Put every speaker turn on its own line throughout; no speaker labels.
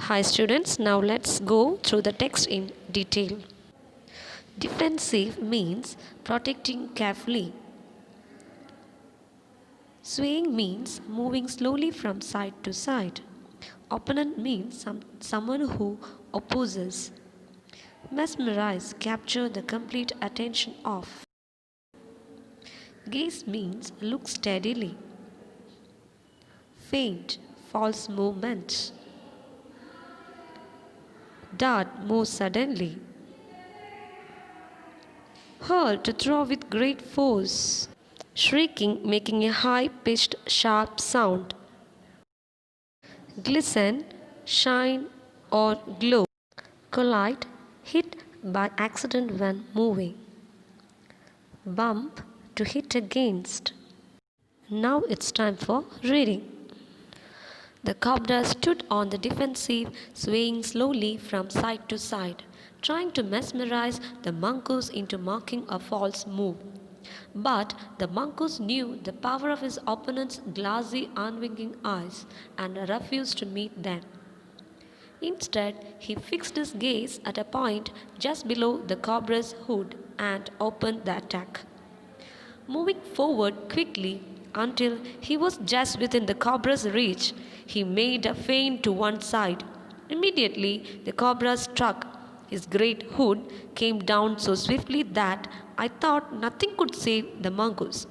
Hi students, now let's go through the text in detail. Defensive means protecting carefully. Swaying means moving slowly from side to side. Opponent means someone who opposes. Mesmerize, capture the complete attention of. Gaze means look steadily. Feint, false movement. Dart, move suddenly. Hurl, to throw with great force. Shrieking, making a high-pitched sharp sound. Glisten, shine or glow. Collide, hit by accident when moving. Bump, to hit against. Now it's time for reading. The cobra stood on the defensive, swaying slowly from side to side, trying to mesmerize the mongoose into making a false move. But the mongoose knew the power of his opponent's glassy, unwinking eyes and refused to meet them. Instead, he fixed his gaze at a point just below the cobra's hood and opened the attack. Moving forward quickly until he was just within the cobra's reach, he made a feint to one side. Immediately, the cobra struck. His great hood came down so swiftly that I thought nothing could save the mongoose.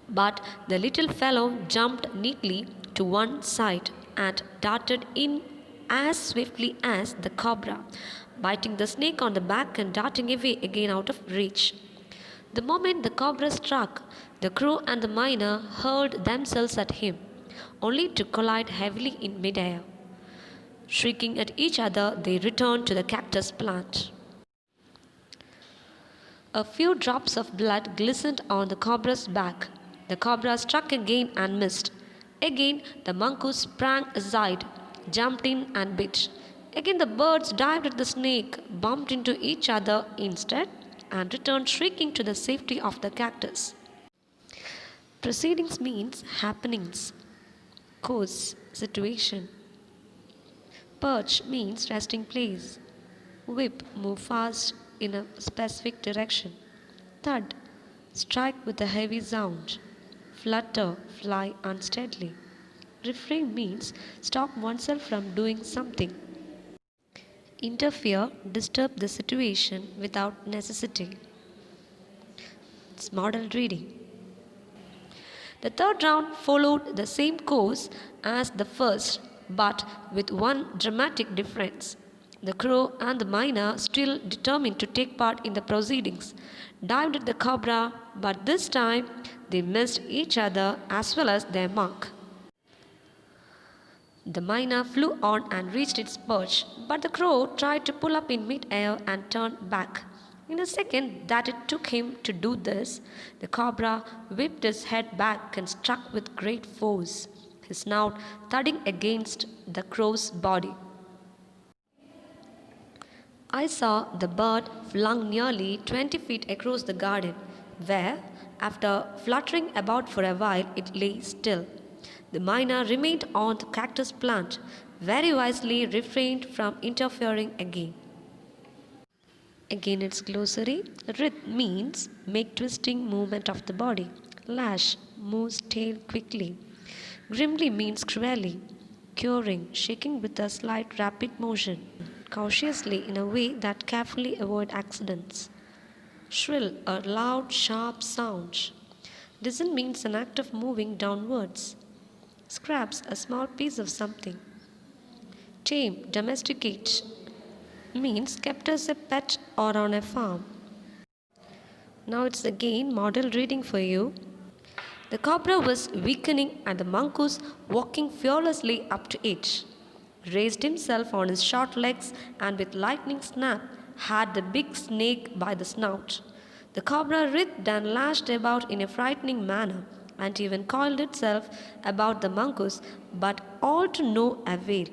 But the little fellow jumped neatly to one side and darted in as swiftly as the cobra, biting the snake on the back and darting away again out of reach. The moment the cobra struck, the crow and the myna hurled themselves at him, only to collide heavily in midair. Shrieking at each other, they returned to the cactus plant. A few drops of blood glistened on the cobra's back. The cobra struck again and missed. Again, the mongoose sprang aside, jumped in and bit. Again, the birds dived at the snake, bumped into each other instead, and returned shrieking to the safety of the cactus. Proceedings means happenings, course, situation. Perch means resting place. Whip, move fast in a specific direction. Thud, strike with a heavy sound. Flutter, fly unsteadily. Refrain means stop oneself from doing something. Interfere, disturb the situation without necessity. It's model reading. The third round followed the same course as the first, but with one dramatic difference. The crow and the myna, still determined to take part in the proceedings, dived at the cobra, but this time they missed each other as well as their mark. The myna flew on and reached its perch, but the crow tried to pull up in mid-air and turned back. In the second that it took him to do this, the cobra whipped his head back and struck with great force, his snout thudding against the crow's body. I saw the bird flung nearly 20 feet across the garden, where, after fluttering about for a while, it lay still. The myna remained on the cactus plant, very wisely refrained from interfering again. Again its glossary. Writhe means make twisting movement of the body. Lash, moves tail quickly. Grimly means cruelly. Curing, shaking with a slight rapid motion. Cautiously in a way that carefully avoid accidents. Shrill, a loud sharp sound. Descent means an act of moving downwards. Scraps, a small piece of something. Tame, domesticate, means kept as a pet or on a farm. Now it's again model reading for you. The cobra was weakening and the mongoose, walking fearlessly up to it, raised himself on his short legs and with lightning snap had the big snake by the snout. The cobra writhed and lashed about in a frightening manner and even coiled itself about the mongoose, but all to no avail.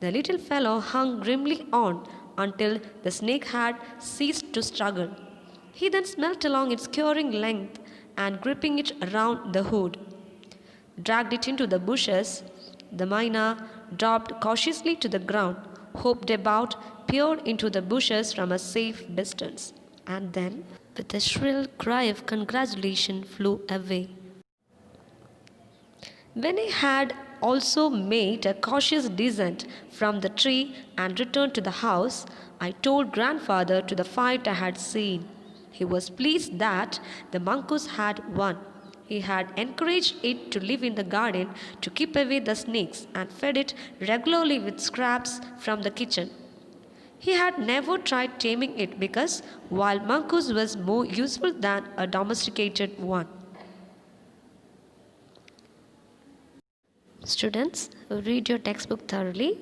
The little fellow hung grimly on until the snake had ceased to struggle. He then smelt along its curing length and gripping it around the hood, dragged it into the bushes. The myna dropped cautiously to the ground, hopped about, peered into the bushes from a safe distance, and then, with a shrill cry of congratulation, flew away. When he had also made a cautious descent from the tree and returned to the house, I told grandfather to the fight I had seen. He was pleased that the mongoose had won. He had encouraged it to live in the garden to keep away the snakes and fed it regularly with scraps from the kitchen. He had never tried taming it because wild mongoose was more useful than a domesticated one. Students, read your textbook thoroughly.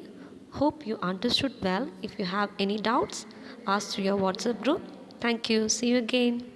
Hope you understood well. If you have any doubts, ask through your WhatsApp group. Thank you. See you again.